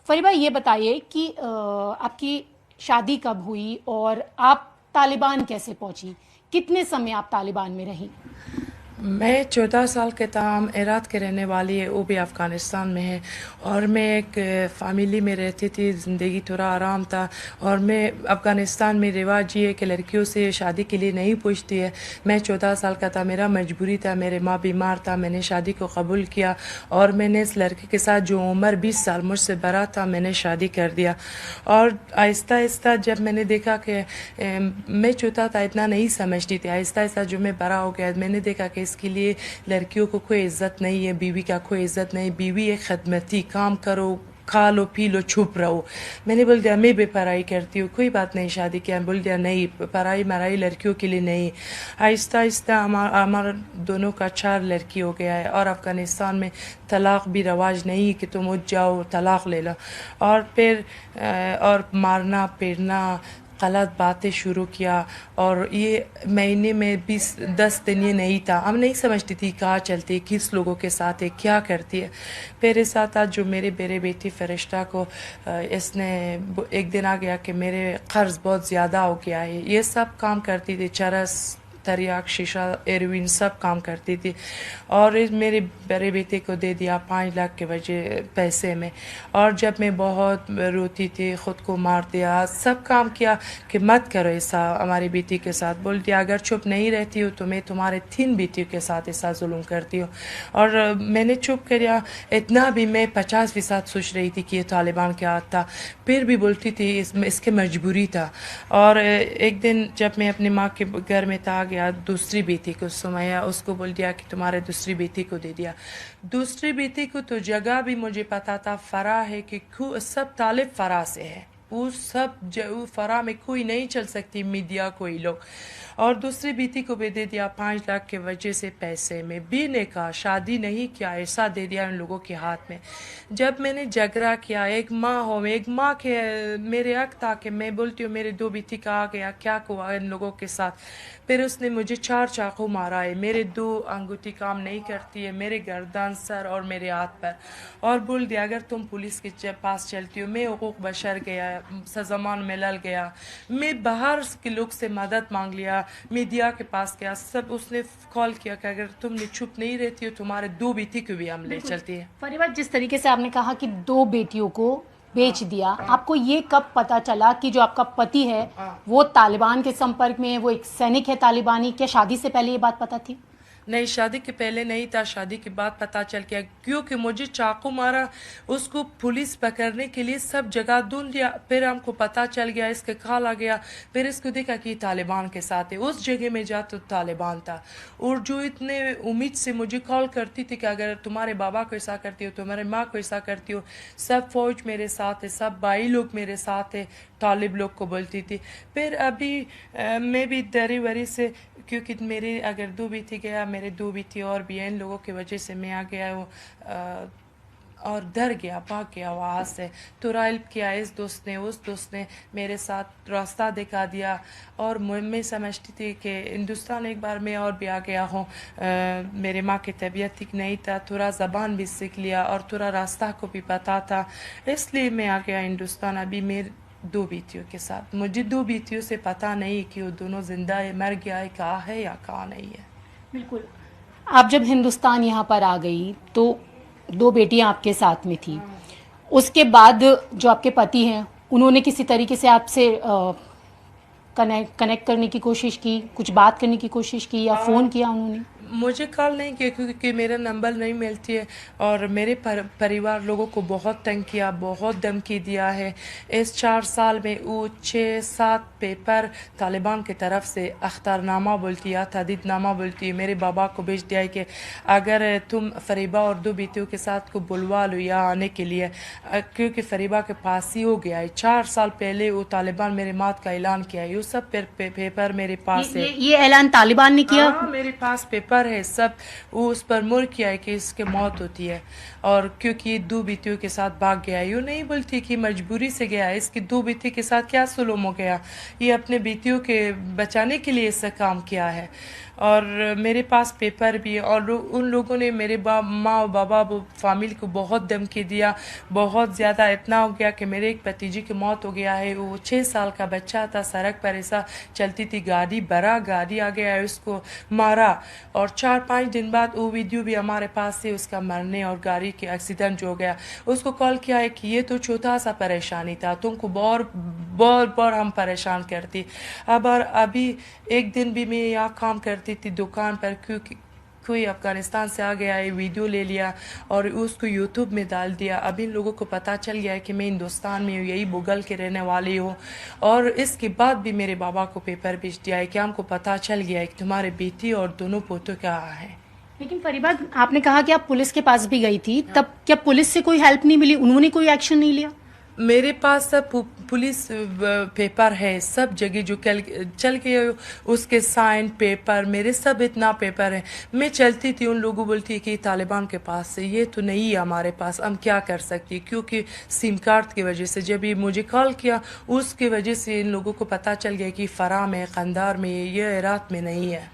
फरीबा, ये बताइए कि आपकी शादी कब हुई और आप तालिबान कैसे पहुंची? कितने समय आप तालिबान में रही? मैं 14 साल के ताम इराक के रहने वाली है, वो भी अफ़गानिस्तान में है। और मैं एक फ़ैमिली में रहती थी, ज़िंदगी थोड़ा आराम था। और मैं अफ़गानिस्तान में रिवाज ये है कि लड़कियों से शादी के लिए नहीं पूछती है। मैं 14 साल का था, मेरा मजबूरी था, मेरे माँ बीमार था, मैंने शादी को कबूल किया और मैंने इस लड़के के साथ जो उम्र 20 साल मुझसे बड़ा था मैंने शादी कर दिया। और आहिस्ता आहिस्ता जब मैंने देखा कि मैं छोटा था, इतना नहीं समझती थी, आहिस्ता आहिस्ता जो मैं बड़ा हो गया मैंने देखा कि इसके लिए लड़कियों को कोई इज्जत नहीं है, बीवी का कोई इज्जत नहीं। बीवी एक खदमती, काम करो, खा लो पी लो चुप रहो। मैंने बोल दिया मैं भी पढ़ाई करती हूँ, कोई बात नहीं, शादी किया। बोल दिया नहीं, पढ़ाई मराई लड़कियों के लिए नहीं। आहिस्ता आहिस्ता हमारा दोनों का 4 लड़की हो गया है। और अफ़गानिस्तान में तलाक़ भी रवाज नहीं है कि तुम उठ जाओ तलाक़ ले लो। और फिर और मारना पीटना, गलत बातें शुरू किया। और ये महीने में 10 दिन ये नहीं था, हम नहीं समझती थी कहाँ चलती, किस लोगों के साथ है, क्या करती है। मेरे साथ आज जो मेरे बेटी फरिश्ता को इसने एक दिन आ गया कि मेरे कर्ज बहुत ज़्यादा हो गया है। ये सब काम करती थी, चरस तरियाक शीशा एरोइन सब काम करती थी। और मेरे बड़े बेटे को दे दिया 5 लाख के वजह पैसे में। और जब मैं बहुत रोती थी, ख़ुद को मार दिया, सब काम किया कि मत करो ऐसा हमारी बेटी के साथ। बोल दिया अगर चुप नहीं रहती हो तो मैं तुम्हारे 3 बेटियों के साथ ऐसा जुल्म करती हूँ। और मैंने चुप किया। इतना भी मैं 50% सोच रही थी कि ये तालिबान के हाथ था, फिर भी बोलती थी इसके मजबूरी था। और एक दिन जब मैं अपनी माँ के घर में था गया, दूसरी बेटी को सुमैया, उसको बोल दिया कि तुम्हारे दूसरी बेटी को दे दिया। दूसरी बेटी को तो जगह भी मुझे पता था, फरा है कि सब तालिब फरा से है, वो सब फरा में कोई नहीं चल सकती, मीडिया कोई लोग। और दूसरी बेटी को भी दे दिया 5 लाख के वजह से पैसे में भी ने कहा शादी नहीं किया, ऐसा दे दिया उन लोगों के हाथ में। जब मैंने झगड़ा किया, एक माँ हो, एक माँ के मेरे हक था कि मैं बोलती हूँ मेरे 2 बेटी का आ गया, क्या हुआ इन लोगों के साथ। फिर उसने मुझे 4 चाकू मारा है, मेरे 2 अंगूठी काम नहीं करती है, मेरे गर्दन, सर और मेरे हाथ पर। और बोल दिया अगर तुम पुलिस के पास चलती हो, मैं हुकूक बशर गया, सज़मान मिलल गया, मैं बाहर के लोग से मदद मांग लिया, मीडिया के पास गया, सब उसने कॉल किया कि अगर तुमने चुप नहीं रहती हो तुम्हारे 2 बेटी को भी हम ले चलती है। फरीबा, जिस तरीके से आपने कहा कि 2 बेटियों को बेच दिया, आपको ये कब पता चला कि जो आपका पति है वो तालिबान के संपर्क में है, वो एक सैनिक है तालिबानी? क्या शादी से पहले ये बात पता थी? नहीं, शादी के पहले नहीं था, शादी के बाद पता चल गया, क्योंकि मुझे चाकू मारा, उसको पुलिस पकड़ने के लिए सब जगह ढूंढ लिया। फिर हमको पता चल गया, इसके कॉल आ गया, फिर इसको देखा कि तालिबान के साथ है। उस जगह में जा तो तालिबान था। और जो इतने उम्मीद से मुझे कॉल करती थी कि अगर तुम्हारे बाबा को ऐसा करती हो, तुम्हारे माँ को ऐसा करती हो, सब फौज मेरे साथ है, सब भाई लोग मेरे साथ है, तालिब लोग को बोलती थी। फिर अभी मैं भी डरी वरी से, क्योंकि मेरे अगर 2 बेटी गया, मेरे 2 बेटी और भी हैं, इन लोगों की वजह से मैं आ गया हूँ और डर गया, भाग गया वहाँ से। थोड़ा हेल्प किया इस दोस्त ने, उस दोस्त ने मेरे साथ रास्ता दिखा दिया। और मैं समझती थी कि हिंदुस्तान एक बार मैं और भी आ गया हूँ। मेरे माँ की तबीयत ठीक नहीं था, थोड़ा ज़बान भी सीख लिया और थोड़ा रास्ता को भी पता था, इसलिए मैं आ गया हिंदुस्तान अभी मेरे 2 बेटियों के साथ। मुझे 2 बेटियों से पता नहीं कि वो दोनों जिंदा है, मर गया है, कहाँ है या कहाँ नहीं है। बिल्कुल। आप जब हिंदुस्तान यहाँ पर आ गई तो 2 बेटियां आपके साथ में थी। उसके बाद जो आपके पति हैं उन्होंने किसी तरीके से आपसे कनेक्ट करने की कोशिश की, कुछ बात करने की कोशिश की या फ़ोन किया उन्होंने? मुझे कॉल नहीं किया क्योंकि मेरा नंबर नहीं मिलती है। और मेरे परिवार लोगों को बहुत तंग किया, बहुत धमकी दिया है। इस 4 साल में वो 6-7 पेपर तालिबान की तरफ से अख्तरनामा बोलती है, तहदीदनामा बोलती है, मेरे बाबा को भेज दिया है कि अगर तुम फरीबा और 2 बेटियों के साथ को बुलवा लो यहाँ आने के लिए, क्योंकि फरीबा के पास ही हो गया है। 4 साल पहले वो तालिबान मेरे मौत का ऐलान किया है। वो सब पेपर मेरे पास है। ये ऐलान तालिबान ने किया? हाँ, मेरे पास पेपर है सब। वो उस पर मुहर किया है कि इसके मौत होती है। और क्योंकि ये 2 बेटियों के साथ भाग गया है, यूँ नहीं बोलती कि मजबूरी से गया है, इसकी 2 बेटी के साथ क्या जुल्म हो गया, ये अपने बेटियों के बचाने के लिए ऐसा काम किया है। اور میرے پاس پیپر بھی ہے، اور ان لوگوں نے میرے ماں اور بابا فیملی کو بہت دھمکی دیا، بہت زیادہ، اتنا ہو گیا کہ میرے ایک بھتیجی کی موت ہو گیا ہے، وہ 6 سال کا بچہ تھا، سڑک پر ایسا چلتی تھی گاڑی، بڑا گاڑی آ گیا ہے، اس کو مارا، اور 4-5 دن بعد وہ ویڈیو بھی ہمارے پاس ہے، اس کا مرنے اور گاڑی کے ایکسیڈنٹ جو ہو گیا. اس کو کال کیا ہے کہ یہ تو چھوٹا سا پریشانی تھا، تم کو بہت ہم پریشان کرتی. ابھی ایک دن بھی میں یہاں کام کرتی تھی دکان پر، کیونکہ کوئی افغانستان سے آ گیا ہے، ویڈیو لے لیا اور اس کو یوٹیوب میں ڈال دیا. اب ان لوگوں کو پتہ چل گیا ہے کہ میں ہندوستان میں ہوں، یہی بغل کے رہنے والی ہوں، اور اس کے بعد بھی میرے بابا کو پیپر بھیج دیا ہے کہ ہم کو پتہ چل گیا ہے کہ تمہارے بیٹی اور دونوں پوتوں کہاں ہیں. لیکن فریبا، آپ نے کہا کہ آپ پولیس کے پاس بھی گئی تھی، تب کیا پولیس سے کوئی ہیلپ نہیں ملی؟ انہوں نے کوئی ایکشن نہیں لیا؟ میرے پاس سب پولیس پیپر ہے، سب جگہ جو چل کے اس کے سائن پیپر، میرے سب اتنا پیپر ہے. میں چلتی تھی، ان لوگوں بولتی کہ طالبان کے پاس سے، یہ تو نہیں ہے ہمارے پاس، ہم کیا کر سکتی، کیونکہ سم کارڈ کی وجہ سے جب یہ مجھے کال کیا، اس کی وجہ سے ان لوگوں کو پتہ چل گیا کہ فرام ہے، قندار میں ہے، یہ ہرات میں نہیں ہے.